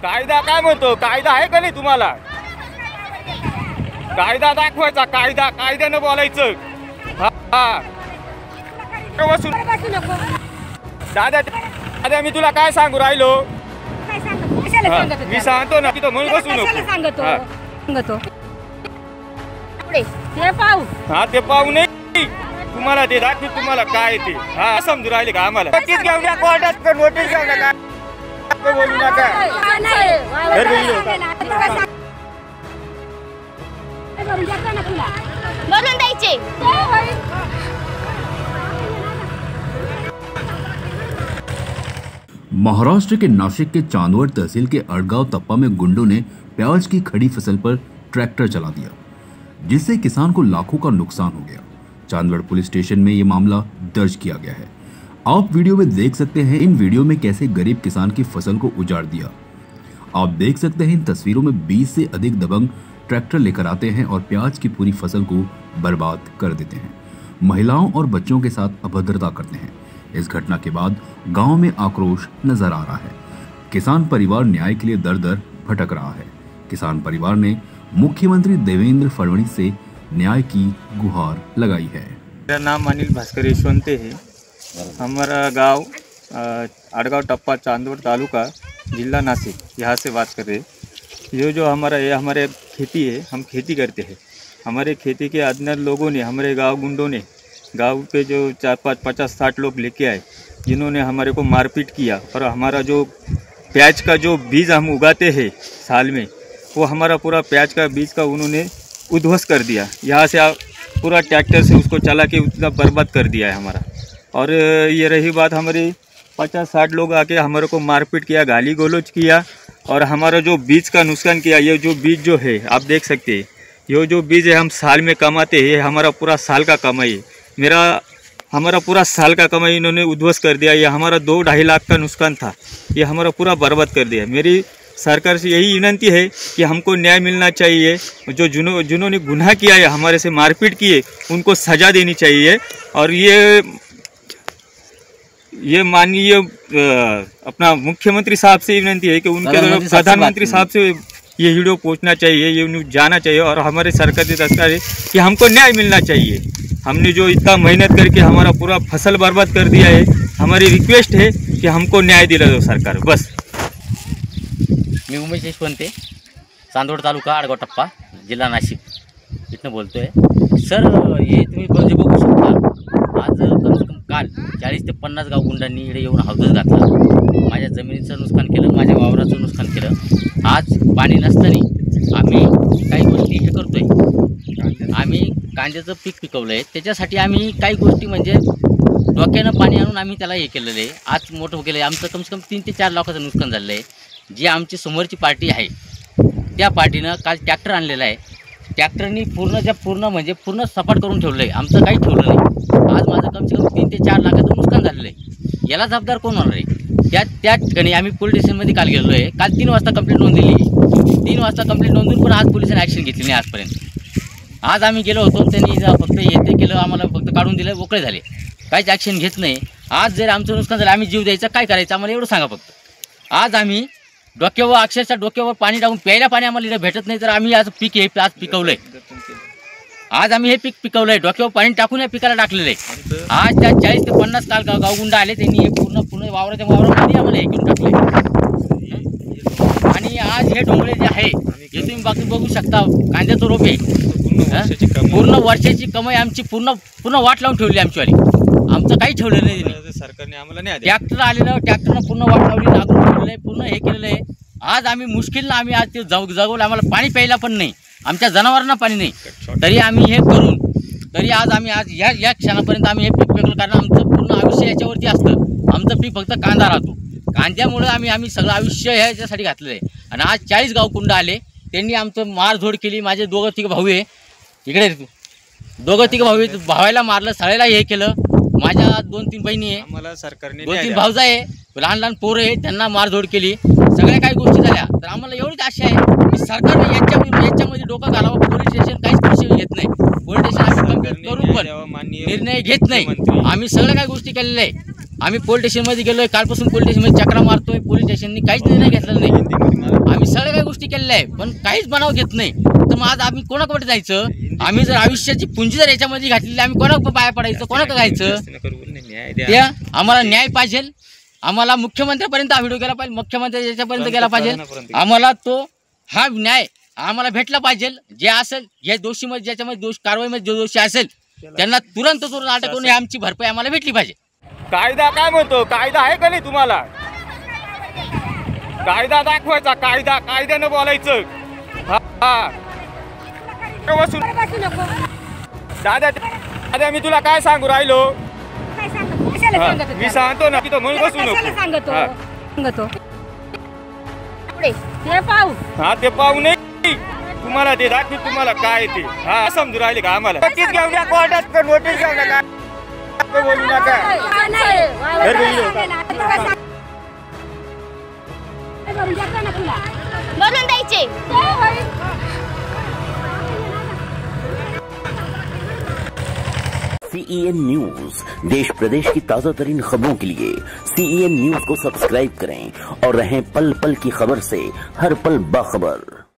कायदा काय म्हणतो? कायदा आहे का नाही तुम्हाला? कायदा दाखवायचा, कायदा कायद्यानं बोलायचं. दादा दादा मी तुला काय सांगू राहिलो? मी सांगतो ना तिथं म्हणून बसू नको. हा ते पाहू नाही तुम्हाला, ते दाखवी तुम्हाला काय ते. हा समजू राहिले का आम्हाला? नोटीस घेऊन या कोर्टात, नोटीस घेऊन नका बोलू नका. बोलून द्यायचे. महाराष्ट्र के नासिक के चांदवड़ तहसील के अड़गांव तप्पा में गुंडों ने प्याज की खड़ी फसल पर ट्रैक्टर चला दिया, जिससे किसान को लाखों का नुकसान हो गया। चांदवड़ पुलिस स्टेशन में ये मामला दर्ज किया गया है। आप वीडियो में देख सकते हैं इन वीडियो में कैसे गरीब किसान की फसल को उजाड़ दिया। आप देख सकते हैं इन तस्वीरों में 20 से अधिक दबंग ट्रैक्टर लेकर आते हैं और प्याज की पूरी फसल को बर्बाद कर देते हैं। महिलाओं और बच्चों के साथ अभद्रता करते हैं। इस घटना के बाद गांव में आक्रोश नजर आ रहा है। किसान परिवार न्याय के लिए दर दर भटक रहा है। किसान परिवार ने मुख्यमंत्री देवेंद्र फडणवीस से न्याय की गुहार लगाई है। मेरा नाम अनिल भास्कर यशवंते है। हमारा गांव अड़गांव टप्पा चांदवड़ तालुका जिला नासिक, यहाँ से बात कर रहे हैं। ये जो हमारे खेती है, हम खेती करते हैं। हमारे खेती के अंदर लोगों ने, हमारे गांव गुंडों ने, गांव के जो 50-60 लोग लेके आए, जिन्होंने हमारे को मारपीट किया और हमारा जो प्याज का जो बीज हम उगाते हैं साल में, वो हमारा पूरा प्याज का बीज का उन्होंने उद्ध्वस्त कर दिया। यहाँ से पूरा ट्रैक्टर से उसको चला के उतना बर्बाद कर दिया है हमारा। और ये रही बात, हमारे 50-60 लोग आके हमारे को मारपीट किया, गाली गलौज किया और हमारा जो बीज का नुकसान किया। ये जो बीज जो है आप देख सकते हैं, ये जो बीज है हम साल में कमाते हैं, हमारा पूरा साल का कमाई है। हमारा पूरा साल का कमाई इन्होंने उद्ध्वस्त कर दिया। ये हमारा 2-2.5 लाख का नुकसान था, ये हमारा पूरा बर्बाद कर दिया। मेरी सरकार से यही विनंती है कि हमको न्याय मिलना चाहिए। जो जिन्होंने गुनाह किया है, हमारे से मारपीट किए, उनको सज़ा देनी चाहिए। और ये माननीय अपना मुख्यमंत्री साहब से विनंती है कि उनके प्रधानमंत्री साहब से ये वीडियो पहुंचना चाहिए, ये न्यूज़ जाना चाहिए। और हमारे सरकारी अधिकारी है कि हमको न्याय मिलना चाहिए। हमने जो इतना मेहनत करके हमारा पूरा फसल बर्बाद कर दिया है, हमारी रिक्वेस्ट है कि हमको न्याय दिला दो सरकार, बस। मी उमेश यशवंते, चांदवड तालुका अडगाव टप्पा जिल्हा नाशिक इथनं बोलतो आहे। सर, हे तुम्ही म्हणजे बघू शकता, आज कम से कम काल 40 ते 50 गाव गुंडांनी इकडे येऊन हौदच घातला, माझ्या जमिनीचं नुकसान केलं, माझ्या वावराचं नुकसान केलं। आज पाणी नसताना आम्ही काही गोष्टी हे करतोय, आम्ही कांद्याचं पीक पिकवलं आहे, त्याच्यासाठी आम्ही काही गोष्टी म्हणजे डोक्यानं पाणी आणून आम्ही त्याला हे केलेलं आहे। आज मोठं केलं आहे, आमचं कम से कम 3 ते 4 लाखाचं नुकसान झालेलं आहे। जी आमची समोरची पार्टी आहे त्या पार्टीनं काल ट्रॅक्टर आणलेला आहे, ट्रॅक्टरनी पूर्ण सपाट करून ठेवलं आहे, आमचं काही ठेवलं नाही। आज माझं कम से कम 3 ते 4 लाखाचं नुकसान झालेलं आहे। याला जबाबदार कोण होणार आहे? त्या ठिकाणी आम्ही पोलीस स्टेशनमध्ये काल गेलो आहे। काल 3 वाजता कंप्लेंट नोंदवली, 3 वाजता कंप्लेंट नोंदवून पण आज पोलिसांनी ॲक्शन घेतली नाही आजपर्यंत। आज आम्ही गेलो होतो, त्यांनी फक्त ते केलं, आम्हाला फक्त काढून दिलं, मोकळे झाले, काहीच ॲक्शन घेत नाही। आज जर आमचं नुकसान झालं, आम्ही जीव द्यायचं काय करायचं आम्हाला एवढं सांगा फक्त। आज आम्ही डोक्यावर, अक्षरशः डोक्यावर पाणी टाकून, प्यायला पाणी आम्हाला इकडे भेटत नाही, तर आम्ही आज पीक हे आज पिकवलं आहे। आज आम्ही हे पीक पिकवलं आहे, डोक्यावर पाणी टाकून या पिकाला टाकलेलं आहे। आज त्या 40 ते 50 काल गावगुंडा आले, त्यांनी हे पूर्ण वावरामध्ये आम्हाला हे करून टाकले। आणि आज हे डोंगरे जे आहे हे तुम्ही बाकी बघू शकता, कांद्याचं रोप आहे, पूर्ण वर्षाची कमाई आमची पूर्ण वाट लावून ठेवली आमचीवाली, आमचं काही ठेवलं नाही सरकारने आम्हाला नाही। ट्रॅक्टर आलेलं, ट्रॅक्टरनं पूर्ण वाट लावली, नागरून ठेवलेलं आहे, पूर्ण हे केलेलं आहे। आज आम्ही मुश्किलनं आम्ही आज ते जगवलं, आम्हाला पाणी प्यायला पण नाही, आमच्या जनावरांना पाणी नाही, तरी आम्ही हे करून आज आम्ही या क्षणापर्यंत आम्ही हे पीक पिकवलं, कारण आमचं पूर्ण आयुष्य याच्यावरती असतं। आमचं पीक फक्त कांदा राहतो, कांद्यामुळे आम्ही सगळं आयुष्य ह्याच्यासाठी घातलेलं आहे। आणि आज 40 गावकुंड आले, त्यांनी आमचं मारझोड केली। माझे 2-3 भाऊ आहे इकडे, 2-3 भाऊ आहे, भावायला मारलं, सगळ्याला हे केलं। माझ्या 2-3 बहिणी आहे, आम्हाला सरकारने 2-3 भावजा आहे, लहान पोरं आहे, त्यांना मारझोड केली, सगळ्या काही गोष्टी झाल्या। तर आम्हाला एवढीच आशा आहे की सरकारने याच्यामध्ये डोकं घालावं। पोलीस स्टेशन काहीच पैसे घेत नाही, पोलीस स्टेशन आम्ही कंप्लेंट करून पण निर्णय घेत नाही। आम्ही सगळ्या काही गोष्टी केलेल्या आहे, आम्ही पोलीस स्टेशनमध्ये गेलोय, कालपासून पोलीस स्टेशनमध्ये चक्रा मारतोय, पोलीस स्टेशननी काहीच निर्णय घेतलेला नाही। काहीच बनाव घेत नाही, तर मग आज आम्ही कोणाकडे जायचं? आम्ही जर आयुष्याची पुंजी जर याच्यामध्ये घातलेली, आम्ही कोणाकडे पाया पडायचं, कोणाकडे जायचं? त्या आम्हाला न्याय पाहिजे, आम्हाला मुख्यमंत्र्यापर्यंत हा व्हिडिओ गेला पाहिजे, मुख्यमंत्री याच्यापर्यंत गेला पाहिजे, आम्हाला तो हा न्याय आम्हाला भेटला पाहिजे. जे असेल जे दोषीमध्ये ज्याच्यामध्ये दोष कारवाईमध्ये जो दोषी असेल त्यांना तुरंत अटक करून आमची भरपाई आम्हाला भेटली पाहिजे. कायदा काय म्हणतो? कायदा आहे का नाही तुम्हाला? कायदा दाखवायचा, कायदा कायद्यानं बोलायचं. दादा दादा मी तुला काय सांगू राहिलो? मी सांगतो ना तिथं म्हणून बसू नको. हा ते पाहू नाही तुम्हाला, ते दाखवी तुम्हाला काय ते. हा समजू राहिले का आम्हाला? नक्कीच घेऊन या कोर्टात, नोटीस घेऊन नका, बोलू नका. बनवून द्यायचे. CEN न्यूज, देश प्रदेश की ताजा तरीन खबरों के लिए CEN न्यूज को सब्सक्राइब करें और रहें पल पल की खबर से हर पल बाखबर.